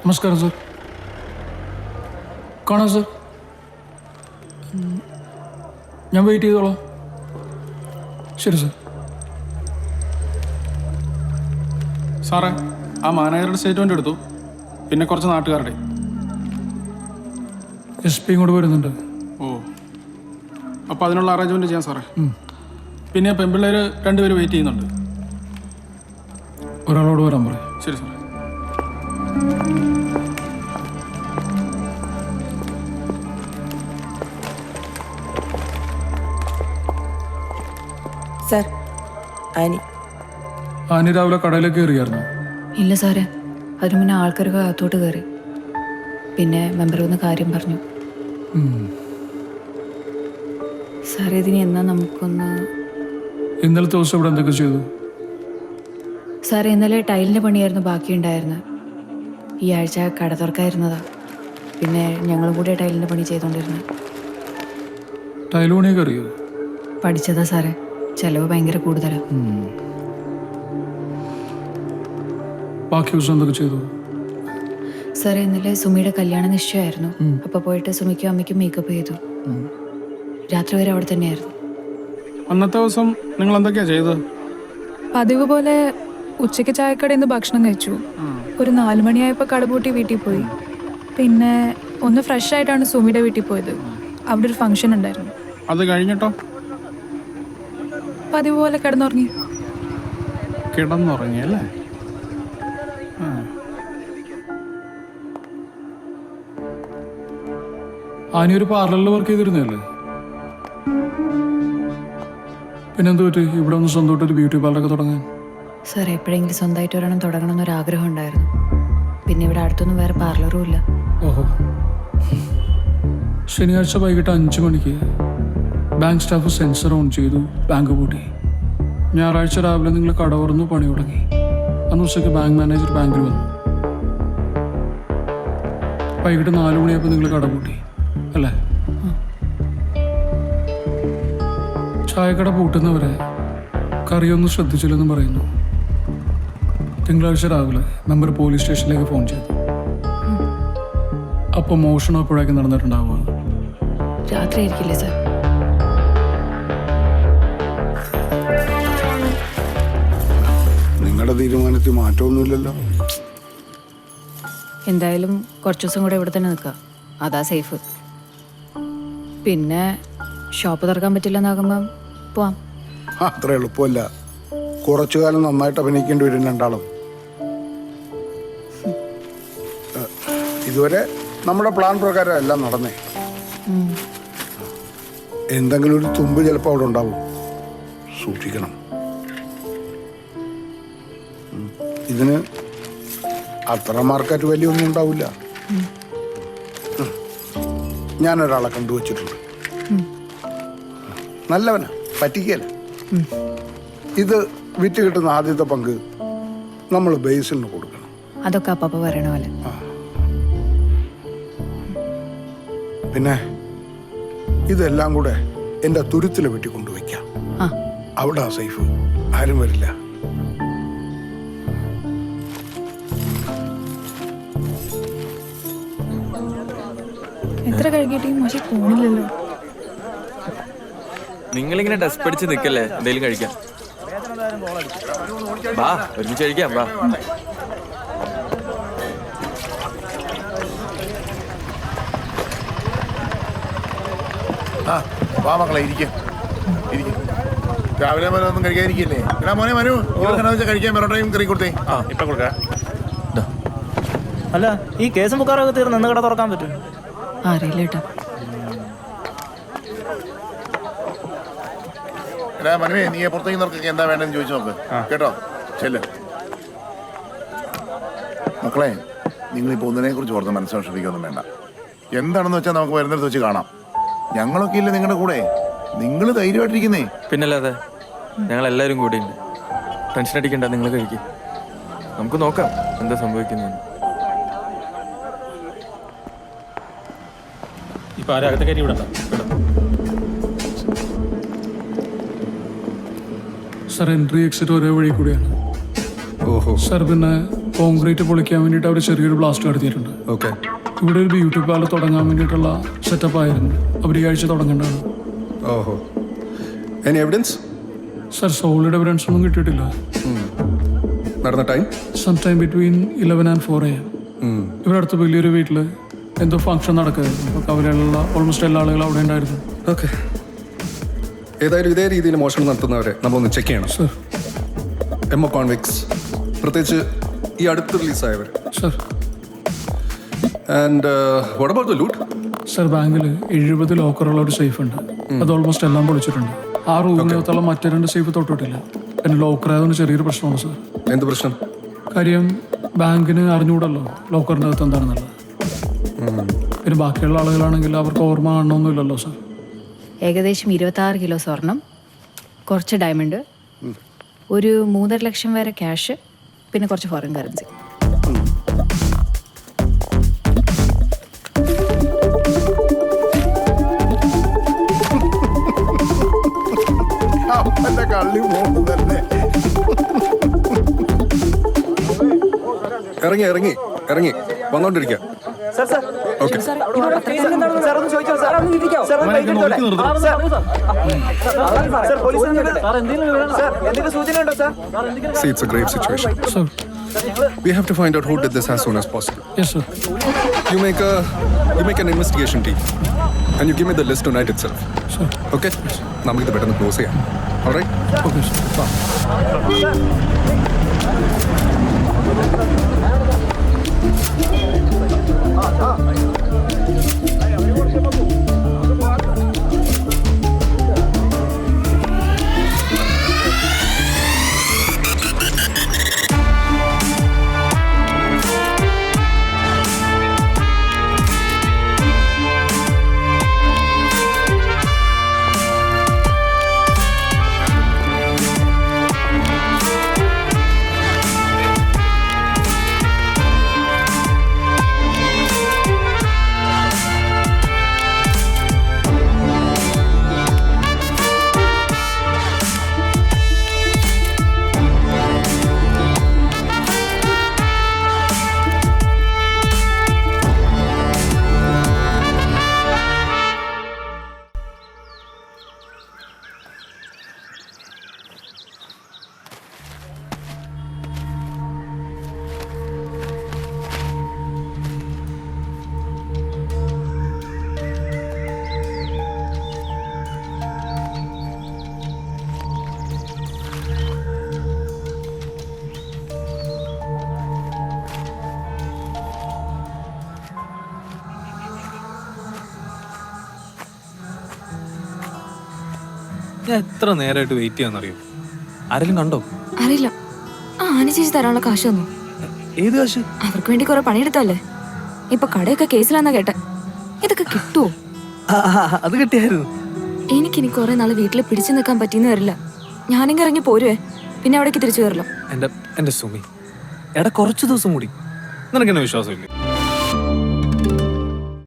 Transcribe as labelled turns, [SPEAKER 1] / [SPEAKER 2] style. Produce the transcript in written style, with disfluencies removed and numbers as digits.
[SPEAKER 1] നമസ്കാരം സർ. കാണാം സർ. ഞാൻ വെയിറ്റ് ചെയ്തോളാം. ശരി സർ.
[SPEAKER 2] സാറേ, ആ മാനേജറുടെ സ്റ്റേറ്റ്മെൻ്റ് എടുത്തു, പിന്നെ കുറച്ച് നാട്ടുകാരുടെ.
[SPEAKER 1] SP ഇങ്ങോട്ട് വരുന്നുണ്ട്.
[SPEAKER 2] ഓ, അപ്പോൾ അതിനുള്ള അറേഞ്ച്മെൻറ്റ് ചെയ്യാം സാറേ. പിന്നെ പെൺപിള്ളേർ 2 പേര് വെയിറ്റ് ചെയ്യുന്നുണ്ട്.
[SPEAKER 1] ഒരാളോട് വരാൻ പറയും.
[SPEAKER 2] ശരി സാറേ.
[SPEAKER 3] സാർ,
[SPEAKER 1] ആനി രാവിലെ കടയിലേക്ക് കയറിയായിരുന്നു.
[SPEAKER 4] ഇല്ല സാറേ, അതിനു മുന്നേ ആൾക്കാർക്ക് അകത്തോട്ട് കയറി. പിന്നെ മെമ്പർ വന്ന് കാര്യം പറഞ്ഞു. സാറേ, ഇതിന് എന്നാ നമുക്കൊന്ന്...
[SPEAKER 1] ഇന്നലത്തെ ദിവസം ഇവിടെ എന്തൊക്കെ ചെയ്തു?
[SPEAKER 4] സാറേ, ഇന്നലെ ടൈലിൻ്റെ പണിയായിരുന്നു ബാക്കിയുണ്ടായിരുന്നത്. ഈ ആഴ്ച കട തുറക്കായിരുന്നതാ. പിന്നെ ഞങ്ങളും കൂടെ ടൈലിൻ്റെ പണി ചെയ്തുകൊണ്ടിരുന്നത്.
[SPEAKER 1] ടൈൽ പണിയൊക്കെ അറിയോ?
[SPEAKER 4] പഠിച്ചതാ സാറേ. ചിലവ് ഭയങ്കര കൂടുതലാണ്.
[SPEAKER 1] ബാക്കി ദിവസം എന്തൊക്കെ ചെയ്തു?
[SPEAKER 4] സാറേ, ഇന്നലെ സുമിയുടെ കല്യാണ നിശ്ചയമായിരുന്നു. അപ്പോൾ പോയിട്ട് സുമിക്കും അമ്മയ്ക്കും മേക്കപ്പ് ചെയ്തു. രാത്രി വരെ അവിടെ തന്നെയായിരുന്നു.
[SPEAKER 2] അന്നത്തെ ദിവസം നിങ്ങൾ എന്തൊക്കെയാണ് ചെയ്തത്?
[SPEAKER 5] പതിവ് പോലെ ഉച്ചയ്ക്ക് ചായക്കടയിൽ നിന്ന് ഭക്ഷണം കഴിച്ചു. ഒരു 4 മണിയായപ്പോൾ കടപൂട്ടി വീട്ടിൽ പോയി. പിന്നെ ഒന്ന് ഫ്രഷ് ആയിട്ടാണ് സുമിയുടെ വീട്ടിൽ പോയത്. അവിടെ ഒരു ഫംഗ്ഷൻ ഉണ്ടായിരുന്നു.
[SPEAKER 2] അത് കഴിഞ്ഞിട്ടോ?
[SPEAKER 5] പതിവ് പോലെ കിടന്നുറങ്ങി.
[SPEAKER 2] കിടന്നുറങ്ങിയല്ലേ?
[SPEAKER 1] ആനി ഒരു പാർലറിൽ വർക്ക് ചെയ്തിരുന്നല്ലേ? പിന്നെന്ത് പറ്റി ഇവിടെ ഒന്ന് സ്വന്തമായിട്ട് ഒരു ബ്യൂട്ടി പാർലറൊക്കെ തുടങ്ങാൻ?
[SPEAKER 4] സാർ, എപ്പോഴെങ്കിലും സ്വന്തമായിട്ട് ഒരെണ്ണം തുടങ്ങണം എന്നൊരാഗ്രഹം ഉണ്ടായിരുന്നു. പിന്നെ ഇവിടെ അടുത്തൊന്നും വേറെ പാർലറും ഇല്ല.
[SPEAKER 1] ഓഹോ. ശനിയാഴ്ച വൈകിട്ട് 5 മണിക്ക് ബാങ്ക് സ്റ്റാഫ് സെൻസർ ഓൺ ചെയ്തു, ബാങ്ക് പൂട്ടി. ഞായറാഴ്ച രാവിലെ നിങ്ങൾ കട തുറന്നു, പണി തുടങ്ങി. അന്ന് ഉച്ചയ്ക്ക് ബാങ്ക് മാനേജർ ബാങ്കിൽ വന്നു. വൈകിട്ട് 4 മണിയായപ്പോൾ നിങ്ങൾ കട പൂട്ടി അല്ലേ? ചായക്കട പൂട്ടുന്നവരെ കറിയൊന്നും ശ്രദ്ധിച്ചില്ലെന്ന് പറയുന്നു. തിങ്കളാഴ്ച രാവിലെ മെമ്പർ പോലീസ് സ്റ്റേഷനിലേക്ക് ഫോൺ ചെയ്തു. അപ്പോൾ മോഷണം അപ്പോഴേക്കും നടന്നിട്ടുണ്ടാവുക.
[SPEAKER 4] രാത്രി ആയിരിക്കില്ലേ സാർ?
[SPEAKER 6] നിങ്ങളുടെ തീരുമാനത്തിൽ മാറ്റമൊന്നുമില്ലല്ലോ.
[SPEAKER 4] എന്തായാലും കുറച്ച് ദിവസം കൂടെ ഇവിടെ തന്നെ നിൽക്കാം. അതാ സേഫ്. പിന്നെ ഷോപ്പ് തുറക്കാൻ പറ്റില്ലെന്നാകുമ്പം പോവാം.
[SPEAKER 6] അത്ര എളുപ്പമല്ല. കുറച്ചു കാലം നന്നായിട്ട് അഭിനയിക്കേണ്ടി വരും രണ്ടാളും. ഇതുവരെ നമ്മുടെ പ്ലാൻ പ്രകാരം എല്ലാം നടന്നേ. എന്തെങ്കിലും ഒരു തുമ്പ് ചിലപ്പോൾ അവിടെ ഉണ്ടാവും. സൂക്ഷിക്കണം. ഇതിന് അത്ര മാർക്കറ്റ് വലിയൊന്നും ഉണ്ടാവില്ല. ഞാനൊരാളെ കണ്ടുവച്ചിട്ടുണ്ട്. നല്ലവനാ, പറ്റിക്കല. ഇത് വിറ്റ് കിട്ടുന്ന ആദ്യത്തെ പങ്ക് നമ്മൾ ബേസിലിന് കൊടുക്കണം.
[SPEAKER 4] അതൊക്കെ അപ്പ പറയണ പോലെ.
[SPEAKER 6] പിന്നെ ഇതെല്ലാം കൂടെ എൻ്റെ തുരുത്തിൽ വെട്ടി കൊണ്ടുവയ്ക്കാം. അവിടെ സേഫ്, ആരും വരില്ല.
[SPEAKER 5] എത്ര കഴുകിയിട്ട് മോശം പോണില്ലല്ലോ.
[SPEAKER 7] നിങ്ങളിങ്ങനെ ഡസ്റ്റ് പഠിച്ച് നിൽക്കല്ലേ, എന്തെങ്കിലും കഴിക്കാം. വാ, ഒരുമിച്ച് കഴിക്കാം. വാ.
[SPEAKER 8] വാ മക്കളെ, ഇരിക്കും. രാവിലെ വരെ ഒന്നും കഴിക്കാതിരിക്കില്ലേ? എടാ മോനെ മനു, വെച്ചാൽ കഴിക്കാൻ പൊറോട്ടയും കറി കൊടുത്തേ. ഇപ്പൊ കൊടുക്കാം.
[SPEAKER 9] അല്ല, ഈ കേസും ബുക്കാറൊക്കെ തീർന്ന് നിന്ന് കട തുറക്കാൻ പറ്റും?
[SPEAKER 4] അറിയില്ല കേട്ടോ.
[SPEAKER 8] എടാ മനുവേ, നീ പുറത്തേക്ക് നോക്കൊക്കെ എന്താ വേണ്ടെന്ന് ചോദിച്ചു നോക്ക് കേട്ടോ. ചെല്ല് മക്കളെ. നിങ്ങളിപ്പോൾ ഒന്നിനെ കുറിച്ച് ഓർത്ത് മനസ്സിലാക്കിയൊന്നും വേണ്ട. എന്താണെന്ന് വെച്ചാൽ നമുക്ക് വരുന്നിടത്ത് വെച്ച് കാണാം. ഞങ്ങളൊക്കെ ഇല്ല നിങ്ങളുടെ കൂടെ. നിങ്ങൾ ധൈര്യമായിട്ടിരിക്കുന്നേ.
[SPEAKER 7] പിന്നല്ലാതെ ഞങ്ങൾ എല്ലാവരും കൂടെ ഉണ്ട്. ടെൻഷൻ അടിക്കണ്ട, നിങ്ങൾ കഴിക്കും. നമുക്ക് നോക്കാം എന്താ സംഭവിക്കുന്നത്.
[SPEAKER 9] ഇപ്പൊ ആരകത്തെ കയറ്റി വിടണ്ട.
[SPEAKER 1] സാർ, എൻട്രി എക്സിറ്റ് ഒരേ വഴി കൂടിയാണ്.
[SPEAKER 6] ഓഹോ.
[SPEAKER 1] സാർ, പിന്നെ കോൺക്രീറ്റ് പൊളിക്കാൻ വേണ്ടിയിട്ട് അവർ ചെറിയൊരു ബ്ലാസ്റ്റ് നടത്തിയിട്ടുണ്ട്.
[SPEAKER 3] ഓക്കെ.
[SPEAKER 1] ഇവിടെ ഒരു ബ്യൂട്ടി പാർലർ തുടങ്ങാൻ വേണ്ടിയിട്ടുള്ള സെറ്റപ്പ് ആയിരുന്നു. അവർ ഈ ആഴ്ച തുടങ്ങേണ്ടതാണ്.
[SPEAKER 3] ഓഹോ. Any evidence?
[SPEAKER 1] Sir, solid evidence ഒന്നും കിട്ടിയിട്ടില്ല.
[SPEAKER 3] നടന്ന time?
[SPEAKER 1] Some time between 11 and 4 AM. ഇവിടെ അടുത്ത് വലിയൊരു വീട്ടിൽ എന്തോ ഫംഗ്ഷൻ നടക്കുകയായിരുന്നു. അപ്പോൾ കവലയിലുള്ള ഓൾമോസ്റ്റ് എല്ലാ ആളുകളും അവിടെ ഉണ്ടായിരുന്നു.
[SPEAKER 3] ഓക്കെ. ഏതായാലും ഇതേ രീതിയിൽ മോഷണം നടത്തുന്നവരെ നമ്മളൊന്ന് ചെക്ക് ചെയ്യണം.
[SPEAKER 1] സർ.
[SPEAKER 3] എമ്മോ കോൺവിക്സ്, പ്രത്യേകിച്ച് ഈ അടുത്ത് റിലീസായവർ.
[SPEAKER 1] Sir.
[SPEAKER 3] And what about the loot?
[SPEAKER 1] Sir, ബാങ്കിൽ 70 ലോക്കറുള്ള ഒരു സേഫ് ഉണ്ട്. അത് ഓൾമോസ്റ്റ് എല്ലാം പൊളിച്ചിട്ടുണ്ട്. ആ റൂമിനകത്തുള്ള മറ്റു 2 സേഫ് തൊട്ടിട്ടില്ല. പിന്നെ ലോക്കർ ആയതുകൊണ്ട് ചെറിയൊരു പ്രശ്നമാണ് സർ.
[SPEAKER 3] എന്ത് പ്രശ്നം?
[SPEAKER 1] കാര്യം ബാങ്കിന് അറിഞ്ഞുകൂടല്ലോ ലോക്കറിൻ്റെ അകത്ത് എന്താണെന്നുള്ളത്. പിന്നെ ബാക്കിയുള്ള ആളുകളാണെങ്കിൽ അവർക്ക് ഓർമ്മ കാണണമെന്നില്ലല്ലോ സർ.
[SPEAKER 4] ഏകദേശം 26 കിലോ സ്വർണം, കുറച്ച് ഡയമണ്ട്, ഒരു 3.5 ലക്ഷം വരെ ക്യാഷ്, പിന്നെ കുറച്ച് ഫോറിൻ കറൻസി.
[SPEAKER 6] അപ്പന്റെ കള്ളി പോകുന്നതല്ലേ.
[SPEAKER 3] ഇറങ്ങി ഇറങ്ങി ഇറങ്ങി വന്നോണ്ടിരിക്കാം. Okay. See, it's a grave situation.
[SPEAKER 1] Sir.
[SPEAKER 3] We have to find out who did this as soon as possible.
[SPEAKER 1] Yes sir.
[SPEAKER 3] You make an investigation team and you give me the list tonight itself.
[SPEAKER 1] Sir.
[SPEAKER 3] Okay? നമുക്കിത് പെട്ടെന്ന് close ചെയ്യാം. All right?
[SPEAKER 1] Okay sir.
[SPEAKER 10] ഞാൻ എത്ര നേരമായിട്ട് wait ചെയ്യാന്നറിയോ? ആരെങ്കിലും കണ്ടോ?
[SPEAKER 11] അറിയില്ല. ആ ആന ചേച്ചി തരാനുള്ള കാശ് തന്നു.
[SPEAKER 10] ഏത് കാശ്?
[SPEAKER 11] അവർക്ക് വേണ്ടി കുറെ പണിയെടുത്തല്ലേ. ഇപ്പൊ കടയൊക്കെ കേസിലാന്നാ കേട്ടെ. ഇതൊക്കെ കിട്ടുവോ?
[SPEAKER 10] അത് കിട്ടിയായിരുന്നു.
[SPEAKER 11] എനിക്കിനി കുറെ നാള് വീട്ടിൽ പിടിച്ചു നിൽക്കാൻ പറ്റിയെന്ന് വരില്ല. ഞാനെങ്കിൽ ഇറങ്ങി പോരുവേ, പിന്നെ അവിടേക്ക് തിരിച്ചു കയറില്ല.
[SPEAKER 10] എന്റെ സുമി, എടാ കുറച്ച് ദിവസം കൂടി. നിനക്കെന്നെ വിശ്വാസമില്ലേ?